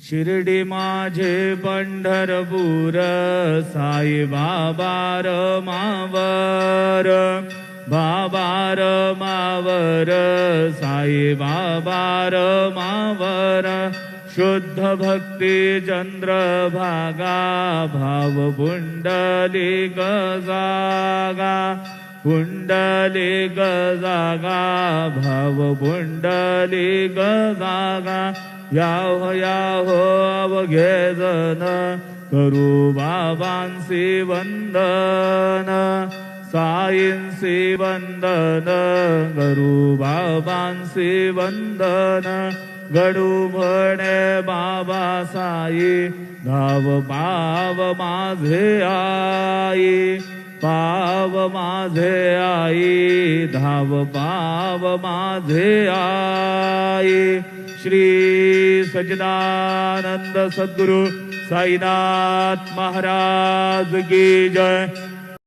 शिर्डी माझे पंढरपूर साई बाबा मावर बाबार मावर साई बाबार मावर शुद्ध भक्ती चंद्रभागा भाव पुंडलिक जागा पुंडलिक जागा भाव पुंडलिक जागा याहो याहो अवघे जन करू बाबांसी वंदन साईंसी वंदन करू बाबांसी वंदन गडू म्हणे बाबा साई धाव पाव माझे आई पाव माझे आई धाव पाव माझे आई श्री सच्चिदानंद सद्गुरु साईनाथ महाराज की जय।